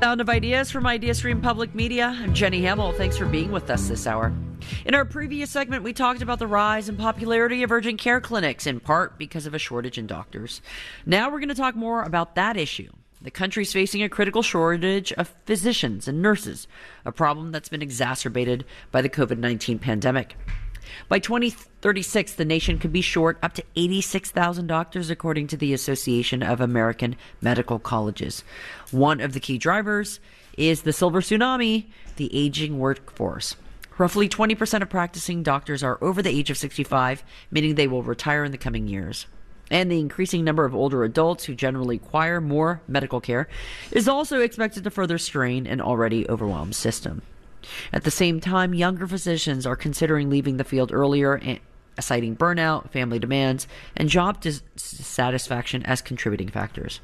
Sound of Ideas from IdeaStream Public Media. I'm Jenny Hamill. Thanks for being with us this hour. In our previous segment, we talked about the rise in popularity of urgent care clinics, in part because of a shortage in doctors. Now we're going to talk more about that issue. The country's facing a critical shortage of physicians and nurses, a problem that's been exacerbated by the COVID-19 pandemic. By 2036, the nation could be short up to 86,000 doctors, according to the Association of American Medical Colleges. One of the key drivers is the silver tsunami, the aging workforce. Roughly 20% of practicing doctors are over the age of 65, meaning they will retire in the coming years. And the increasing number of older adults who generally require more medical care is also expected to further strain an already overwhelmed system. At the same time, younger physicians are considering leaving the field earlier, citing burnout, family demands, and job dissatisfaction as contributing factors.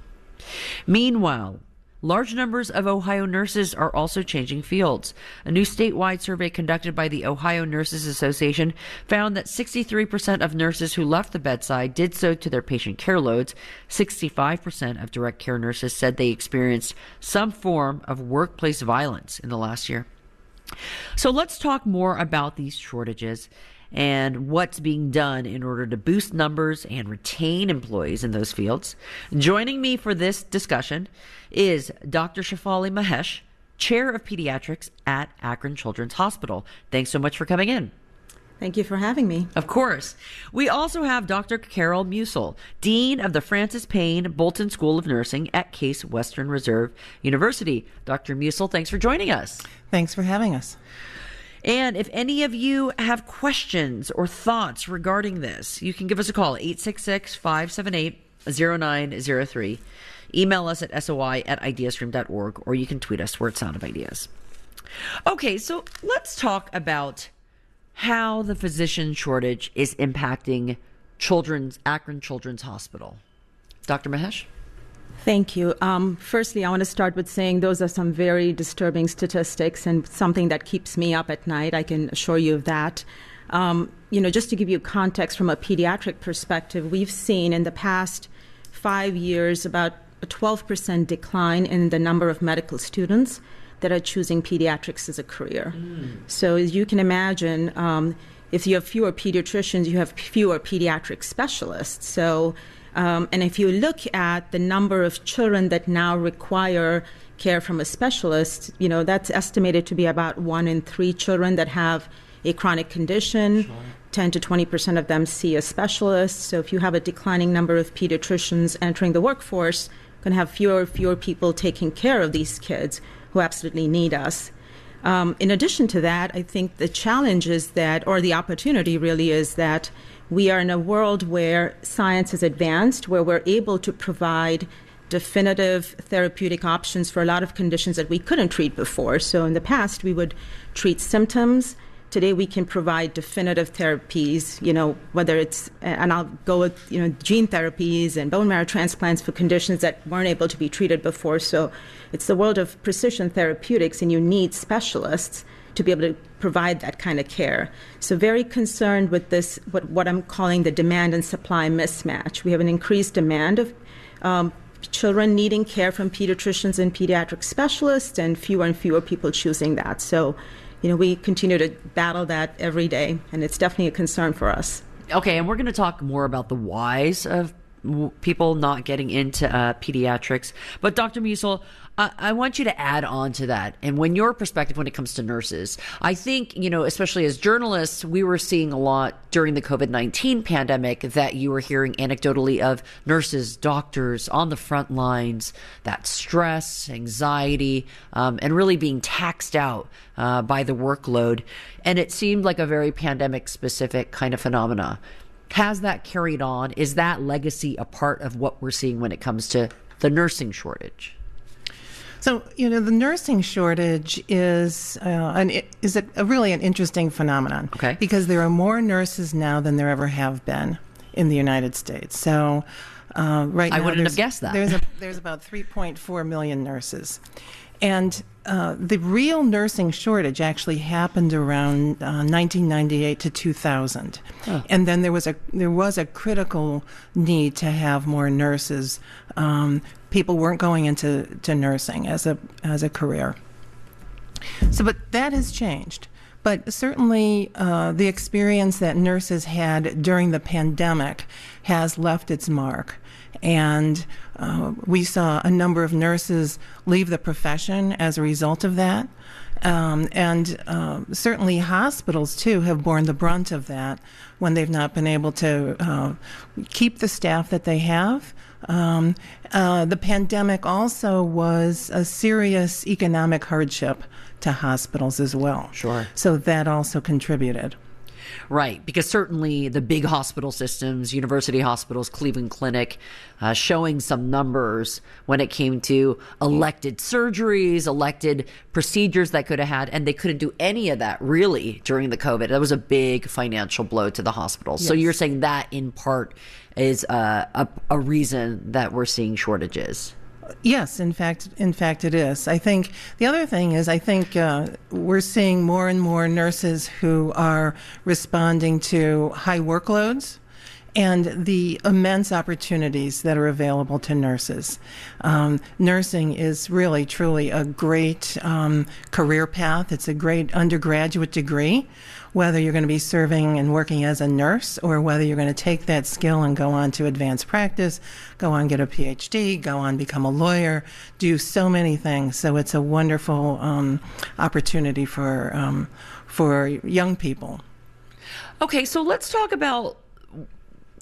Meanwhile, large numbers of Ohio nurses are also changing fields. A new statewide survey conducted by the Ohio Nurses Association found that 63% of nurses who left the bedside did so to their patient care loads. 65% of direct care nurses said they experienced some form of workplace violence in the last year. So let's talk more about these shortages and what's being done in order to boost numbers and retain employees in those fields. Joining me for this discussion is Dr. Shefali Mahesh, Chair of Pediatrics at Akron Children's Hospital. Thanks so much for coming in. Thank you for having me. Of course. We also have Dr. Carol Musil, Dean of the Francis Payne Bolton School of Nursing at Case Western Reserve University. Dr. Musil, thanks for joining us. Thanks for having us. And if any of you have questions or thoughts regarding this, you can give us a call, 866-578-0903. Email us at soi@ideastream.org, or you can tweet us. We're at Sound of Ideas. Okay, so let's talk about how the physician shortage is impacting Akron Children's Hospital. Dr. Mahesh? Thank you. Firstly, I want to start with saying those are some very disturbing statistics and something that keeps me up at night. I can assure you of that. Just to give you context from a pediatric perspective, we've seen in the past 5 years about a 12% decline in the number of medical students that are choosing pediatrics as a career. So as you can imagine, if you have fewer pediatricians, you have fewer pediatric specialists. So, and if you look at the number of children that now require care from a specialist, that's estimated to be about 1 in 3 children that have a chronic condition. Sure. 10 to 20% of them see a specialist. So if you have a declining number of pediatricians entering the workforce, you're going to have fewer people taking care of these kids who absolutely need us. In addition to that, I think the challenge is that, or the opportunity really is that we are in a world where science has advanced, where we're able to provide definitive therapeutic options for a lot of conditions that we couldn't treat before. So in the past, we would treat symptoms. Today, we can provide definitive therapies, whether it's, and I'll go with, gene therapies and bone marrow transplants for conditions that weren't able to be treated before. So it's the world of precision therapeutics, and you need specialists to be able to provide that kind of care. So very concerned with this, what I'm calling the demand and supply mismatch. We have an increased demand of children needing care from pediatricians and pediatric specialists, and fewer people choosing that. So we continue to battle that every day, and it's definitely a concern for us. Okay, and we're going to talk more about the whys of people not getting into pediatrics. But Dr. Musil, I want you to add on to that. And when your perspective when it comes to nurses, I think, especially as journalists, we were seeing a lot during the COVID-19 pandemic that you were hearing anecdotally of nurses, doctors on the front lines, that stress, anxiety, and really being taxed out by the workload. And it seemed like a very pandemic specific kind of phenomena. Has that carried on? Is that legacy a part of what we're seeing when it comes to the nursing shortage? So, the nursing shortage is really an interesting phenomenon. Okay. Because there are more nurses now than there ever have been in the United States. So, right now, I wouldn't have guessed that. There's about 3.4 million nurses. And the real nursing shortage actually happened around 1998 to 2000, and then there was a critical need to have more nurses. People weren't going into nursing as a career. So, but that has changed. But certainly, the experience that nurses had during the pandemic has left its mark. And we saw a number of nurses leave the profession as a result of that. Certainly hospitals, too, have borne the brunt of that when they've not been able to keep the staff that they have. The pandemic also was a serious economic hardship to hospitals as well. Sure. So that also contributed. Right, because certainly the big hospital systems, university hospitals, Cleveland Clinic, showing some numbers when it came to elected surgeries, elected procedures that could have had, and they couldn't do any of that really during the COVID. That was a big financial blow to the hospitals. Yes. So you're saying that in part is a reason that we're seeing shortages. Yes, in fact, it is. I think the other thing is we're seeing more and more nurses who are responding to high workloads and the immense opportunities that are available to nurses. Nursing is really, truly a great career path. It's a great undergraduate degree, whether you're going to be serving and working as a nurse or whether you're going to take that skill and go on to advanced practice, go on get a PhD, go on become a lawyer, do so many things. So it's a wonderful opportunity for young people. Okay, so let's talk about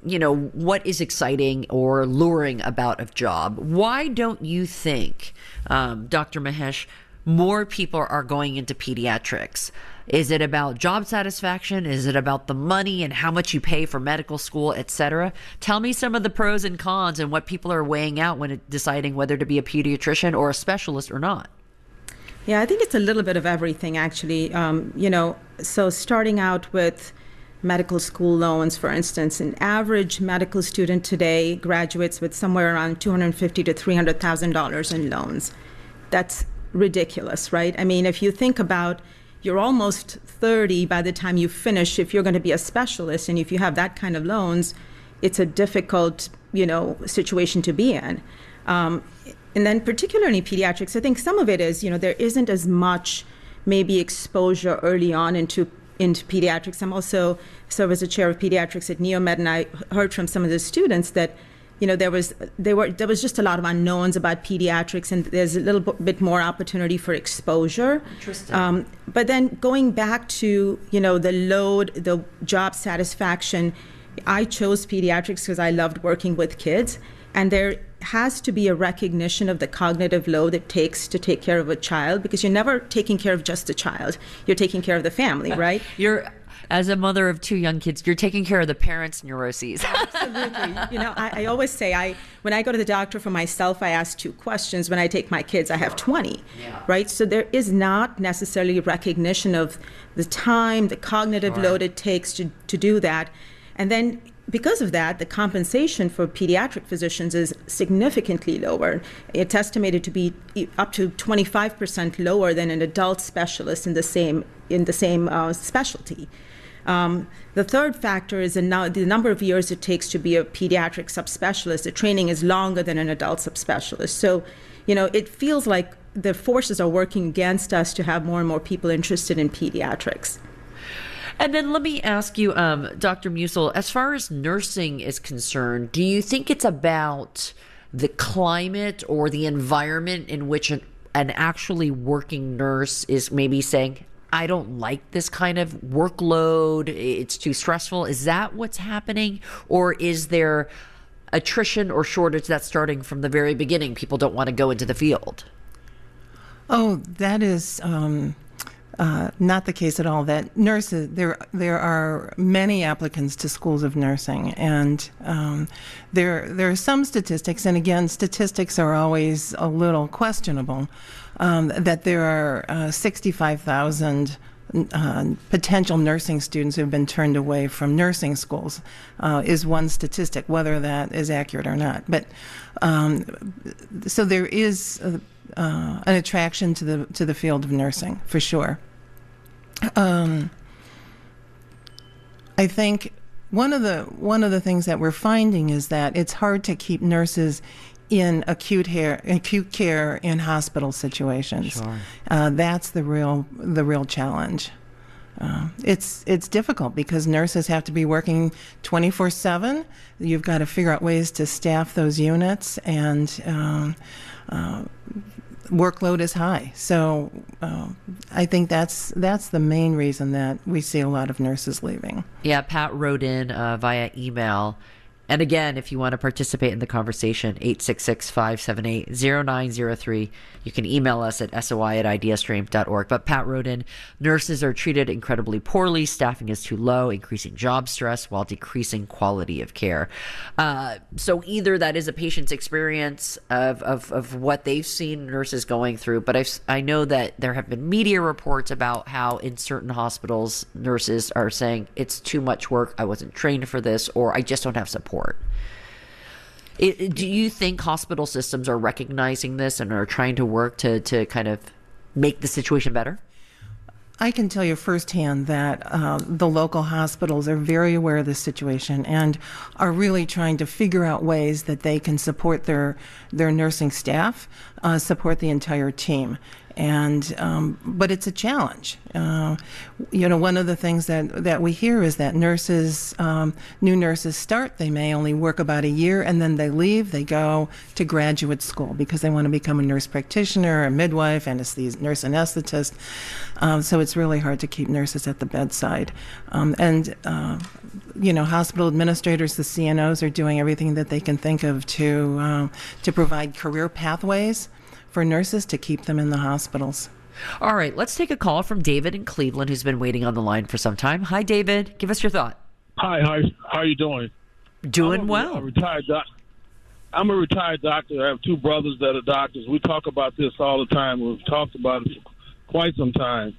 what is exciting or luring about a job. Why don't you think, Dr. Mahesh, more people are going into pediatrics? Is it about job satisfaction? Is it about the money and how much you pay for medical school, et cetera? Tell me some of the pros and cons and what people are weighing out when deciding whether to be a pediatrician or a specialist or not. Yeah, I think it's a little bit of everything, actually. So starting out with medical school loans, for instance, an average medical student today graduates with somewhere around $250,000 to $300,000 in loans. That's ridiculous, right? I mean, if you think about, you're almost 30 by the time you finish. If you're going to be a specialist and if you have that kind of loans, it's a difficult, situation to be in. And then particularly in pediatrics, I think some of it is, there isn't as much maybe exposure early on into pediatrics. I'm also serve as a chair of pediatrics at NeoMed, and I heard from some of the students that there was just a lot of unknowns about pediatrics, and there's a little bit more opportunity for exposure. Interesting. But then going back to the load, the job satisfaction, I chose pediatrics because I loved working with kids, and there has to be a recognition of the cognitive load it takes to take care of a child, because you're never taking care of just the child. You're taking care of the family, right? As a mother of two young kids, you're taking care of the parents' neuroses. Absolutely. I always say, when I go to the doctor for myself, I ask 2 questions. When I take my kids, I have 20, right? So there is not necessarily recognition of the time, the cognitive load it takes to do that. And then because of that, the compensation for pediatric physicians is significantly lower. It's estimated to be up to 25% lower than an adult specialist in the same specialty. The third factor is the number of years it takes to be a pediatric subspecialist. The training is longer than an adult subspecialist. So, it feels like the forces are working against us to have more and more people interested in pediatrics. And then let me ask you, Dr. Musil, as far as nursing is concerned, do you think it's about the climate or the environment in which an actually working nurse is maybe saying, I don't like this kind of workload, it's too stressful? Is that what's happening? Or is there attrition or shortage that's starting from the very beginning? People don't want to go into the field. Oh, that is not the case at all. That nurses, there are many applicants to schools of nursing, and there are some statistics, and again, statistics are always a little questionable, that there are 65,000 potential nursing students who have been turned away from nursing schools is one statistic, whether that is accurate or not. But so there is an attraction to the field of nursing, for sure. I think one of the things that we're finding is that it's hard to keep nurses in acute care in hospital situations. Sure. That's the real challenge. It's difficult because nurses have to be working 24/7. You've got to figure out ways to staff those units, and workload is high. So I think that's the main reason that we see a lot of nurses leaving. Yeah, Pat wrote in via email. And again, if you want to participate in the conversation, 866-578-0903. You can email us at soi@ideastream.org. But Pat wrote in, nurses are treated incredibly poorly. Staffing is too low, increasing job stress while decreasing quality of care. So either that is a patient's experience of what they've seen nurses going through. But I know that there have been media reports about how in certain hospitals, nurses are saying it's too much work. I wasn't trained for this, or I just don't have support. Do you think hospital systems are recognizing this and are trying to work to kind of make the situation better? I can tell you firsthand that the local hospitals are very aware of this situation and are really trying to figure out ways that they can support their nursing staff, support the entire team. But it's a challenge. One of the things that we hear is that new nurses start, they may only work about a year, and then they leave, they go to graduate school because they want to become a nurse practitioner, a midwife, nurse anesthetist. So it's really hard to keep nurses at the bedside. Hospital administrators, the CNOs, are doing everything that they can think of to provide career pathways for nurses to keep them in the hospitals. All right, let's take a call from David in Cleveland, who's been waiting on the line for some time. Hi, David. Give us your thought. Hi, how are you doing? Doing well. I'm a retired doctor. I have two brothers that are doctors. We talk about this all the time. We've talked about it for quite some time.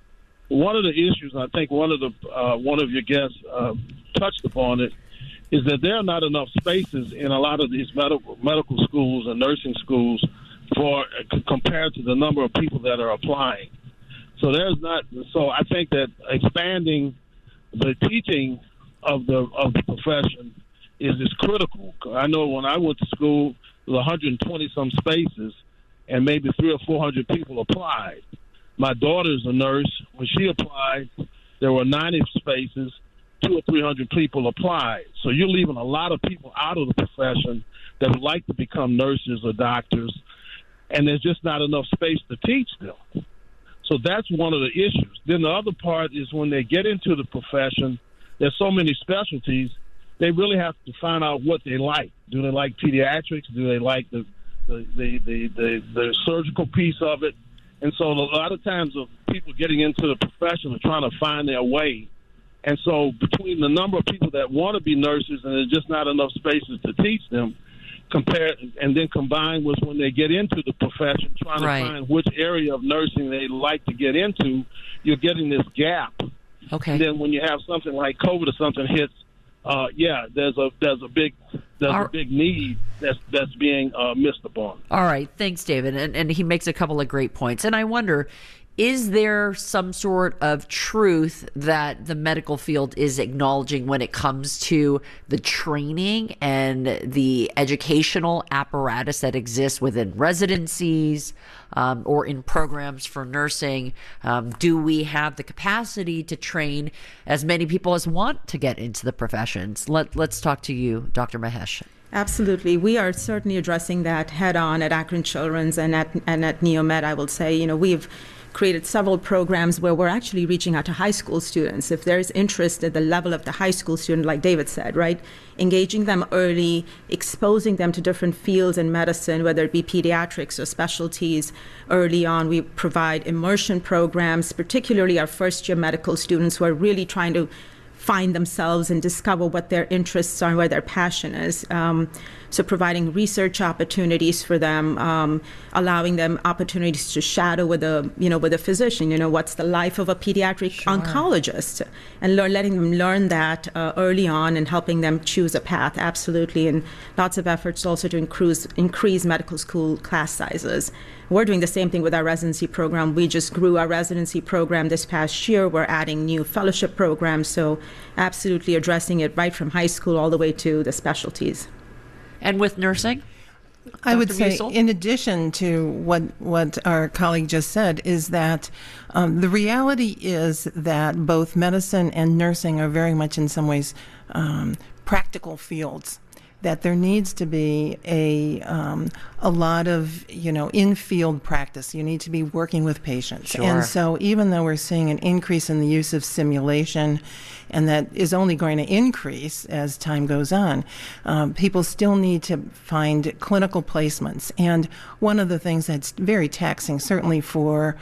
One of the issues, and I think one of your guests touched upon it, is that there are not enough spaces in a lot of these medical schools and nursing schools compared to the number of people that are applying. So I think that expanding the teaching of the profession is critical. I know when I went to school, there were 120 some spaces, and maybe 300 or 400 people applied. My daughter's a nurse. When she applied, there were 90 spaces, 200 or 300 people applied. So you're leaving a lot of people out of the profession that would like to become nurses or doctors, and there's just not enough space to teach them. So that's one of the issues. Then the other part is when they get into the profession, there's so many specialties, they really have to find out what they like. Do they like pediatrics? Do they like the surgical piece of it? And so a lot of times of people getting into the profession are trying to find their way. And so between the number of people that want to be nurses and there's just not enough spaces to teach them, combined with when they get into the profession, trying to find which area of nursing they like to get into, you're getting this gap. Okay. And then when you have something like COVID or something hits, there's a big need that's being missed upon. All right, thanks, David. And he makes a couple of great points. And I wonder, is there some sort of truth that the medical field is acknowledging when it comes to the training and the educational apparatus that exists within residencies or in programs for nursing? Do we have the capacity to train as many people as want to get into the professions? Let's talk to you, Dr. Mahesh. Absolutely. We are certainly addressing that head on at Akron Children's and at NeoMed. I will say, we've created several programs where we're actually reaching out to high school students. If there's interest at the level of the high school student, like David said, right? Engaging them early, exposing them to different fields in medicine, whether it be pediatrics or specialties early on. We provide immersion programs, particularly our first-year medical students who are really trying to find themselves and discover what their interests are and where their passion is. So providing research opportunities for them, allowing them opportunities to shadow with a physician. What's the life of a pediatric oncologist, and letting them learn that early on and helping them choose a path. Absolutely, and lots of efforts also to increase medical school class sizes. We're doing the same thing with our residency program. We just grew our residency program this past year. We're adding new fellowship programs, so absolutely addressing it right from high school all the way to the specialties. And with nursing? I would Dr. say, Musil? in addition to what our colleague just said, is that the reality is that both medicine and nursing are very much in some ways practical fields. That there needs to be a lot of in-field practice. You need to be working with patients, Sure. And so even though we're seeing an increase in the use of simulation, and that is only going to increase as time goes on, people still need to find clinical placements. And one of the things that's very taxing, certainly for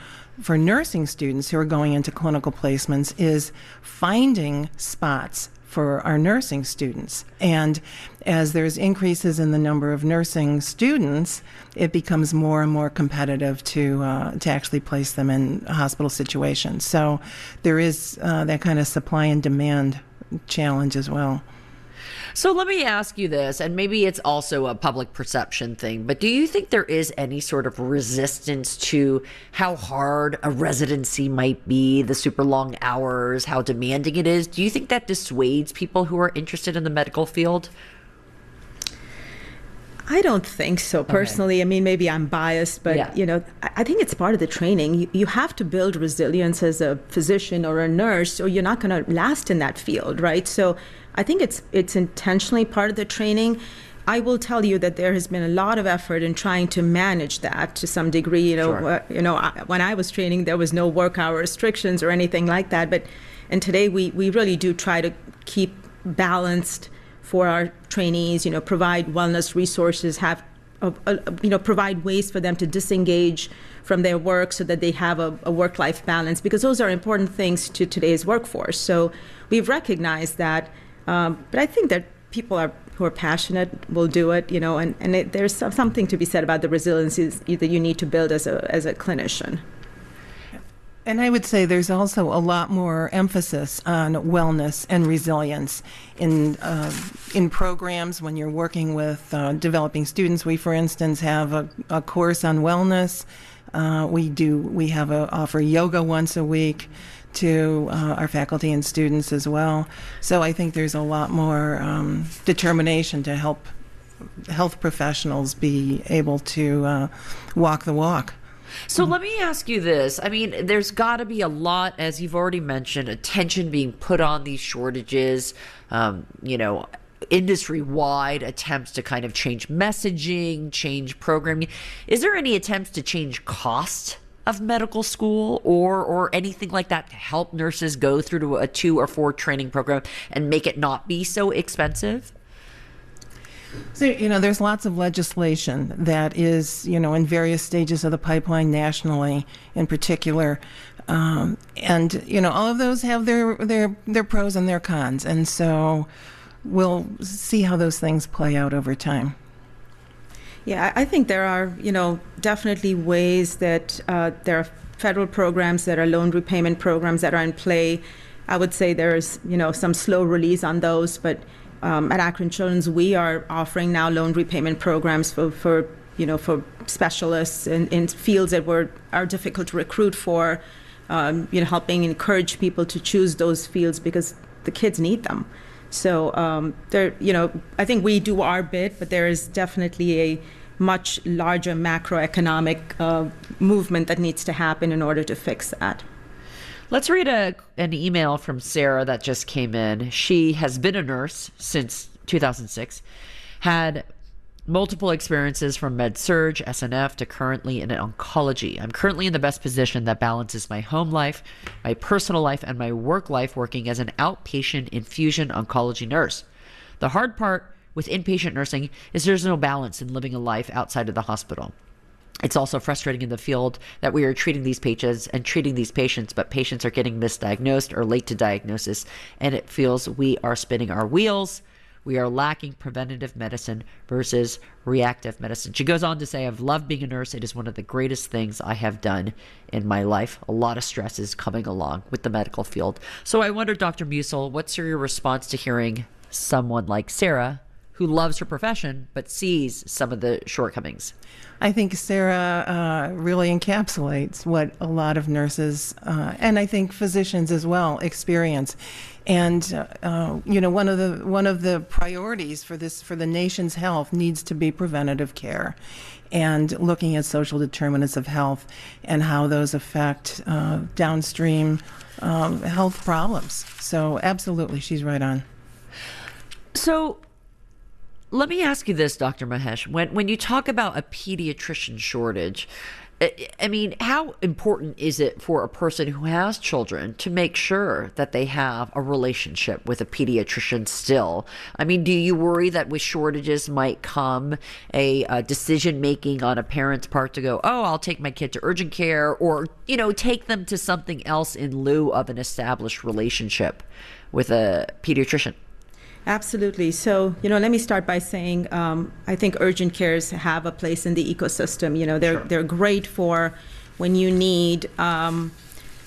nursing students who are going into clinical placements, is finding spots for our nursing students. And as there's increases in the number of nursing students, it becomes more and more competitive to actually place them in hospital situations. So there is that kind of supply and demand challenge as well. So let me ask you this, and maybe it's also a public perception thing, but do you think there is any sort of resistance to how hard a residency might be, the super long hours, how demanding it is? Do you think that dissuades people who are interested in the medical field? I don't think so personally. I mean, maybe I'm biased, but I think it's part of the training. You have to build resilience as a physician or a nurse, or you're not going to last in that field, right? So I think it's intentionally part of the training. I will tell you that there has been a lot of effort in trying to manage that to some degree. Sure. When I was training, there was no work hour restrictions or anything like that. And today we really do try to keep balanced for our trainees. Provide wellness resources, provide ways for them to disengage from their work so that they have a work-life balance, because those are important things to today's workforce. So we've recognized that. But I think that people who are passionate will do it, there's something to be said about the resiliency that you need to build as a clinician. And I would say there's also a lot more emphasis on wellness and resilience in programs when you're working with developing students. We, for instance, have a course on wellness. We offer yoga once a week to our faculty and students as well. So I think there's a lot more determination to help health professionals be able to walk the walk. So let me ask you this. I mean, there's got to be a lot, as you've already mentioned, attention being put on these shortages, industry-wide attempts to kind of change messaging, change programming. Is there any attempts to change cost of medical school or anything like that to help nurses go through to a 2 or 4 training program and make it not be so expensive? So, there's lots of legislation that is, in various stages of the pipeline nationally in particular. And, all of those have their pros and their cons. And so we'll see how those things play out over time. Yeah, I think there are, definitely ways that there are federal programs that are loan repayment programs that are in play. I would say there's, some slow release on those, but at Akron Children's, we are offering now loan repayment programs for specialists in fields that are difficult to recruit for, helping encourage people to choose those fields because the kids need them. So I think we do our bit, but there is definitely a much larger macroeconomic movement that needs to happen in order to fix that. Let's read an email from Sarah that just came in. She has been a nurse since 2006, had multiple experiences from med-surg, SNF, to currently in oncology. I'm currently in the best position that balances my home life, my personal life, and my work life working as an outpatient infusion oncology nurse. The hard part with inpatient nursing is there's no balance in living a life outside of the hospital. It's also frustrating in the field that we are treating these patients, but patients are getting misdiagnosed or late to diagnosis, and it feels we are spinning our wheels. We are lacking preventative medicine versus reactive medicine. She goes on to say, I've loved being a nurse. It is one of the greatest things I have done in my life. A lot of stress is coming along with the medical field. So I wonder, Dr. Musil, what's your response to hearing someone like Sarah, who loves her profession but sees some of the shortcomings? I think Sarah really encapsulates what a lot of nurses and I think physicians as well experience. And one of the priorities for the nation's health needs to be preventative care, and looking at social determinants of health and how those affect downstream health problems. So absolutely, she's right on. So let me ask you this, Dr. Mahesh. When you talk about a pediatrician shortage, I mean, how important is it for a person who has children to make sure that they have a relationship with a pediatrician still? I mean, do you worry that with shortages might come a decision making on a parent's part to go, oh, I'll take my kid to urgent care, or, take them to something else in lieu of an established relationship with a pediatrician? Absolutely. So, let me start by saying I think urgent cares have a place in the ecosystem. They're great for when you need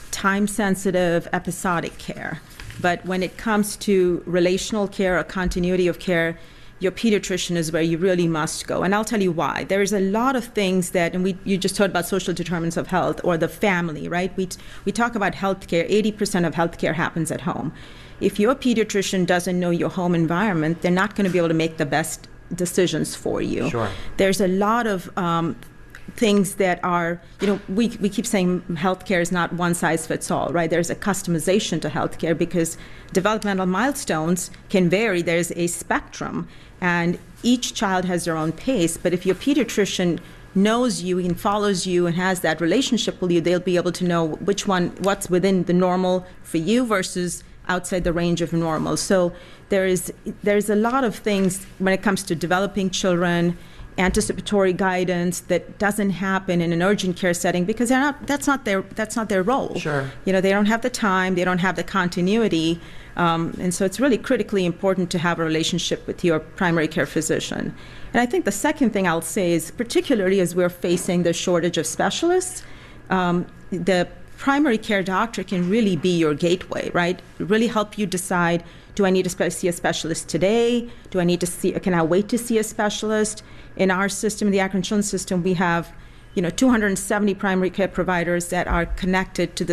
time-sensitive episodic care. But when it comes to relational care or continuity of care, your pediatrician is where you really must go. And I'll tell you why. There's a lot of things that, and you just heard about social determinants of health or the family, right? We talk about healthcare. 80% of healthcare happens at home. If your pediatrician doesn't know your home environment, they're not going to be able to make the best decisions for you. Sure. There's a lot of things that are, we keep saying healthcare is not one size fits all, right? There's a customization to healthcare because developmental milestones can vary. There's a spectrum, and each child has their own pace. But if your pediatrician knows you and follows you and has that relationship with you, they'll be able to know what's within the normal for you versus outside the range of normal. So there's a lot of things when it comes to developing children, anticipatory guidance that doesn't happen in an urgent care setting because that's not their role. Sure. They don't have the time, they don't have the continuity, and so it's really critically important to have a relationship with your primary care physician. And I think the second thing I'll say is, particularly as we're facing the shortage of specialists, the primary care doctor can really be your gateway, right? Really help you decide, do I need to see a specialist today? Can I wait to see a specialist? In our system, the Akron Children's System, we have 270 primary care providers that are connected to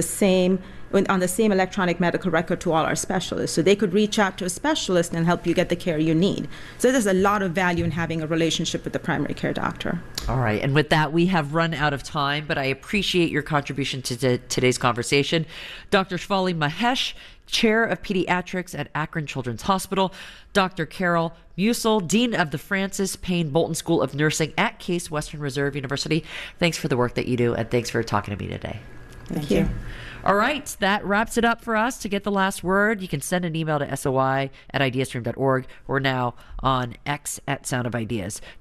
on the same electronic medical record to all our specialists. So they could reach out to a specialist and help you get the care you need. So there's a lot of value in having a relationship with the primary care doctor. All right. And with that, we have run out of time, but I appreciate your contribution to today's conversation. Dr. Shefali Mahesh, Chair of Pediatrics at Akron Children's Hospital. Dr. Carol Musil, Dean of the Francis Payne Bolton School of Nursing at Case Western Reserve University. Thanks for the work that you do, and thanks for talking to me today. Thank you. All right, that wraps it up for us. To get the last word, you can send an email to soi@ideastream.org. We're now on X @Sound of Ideas.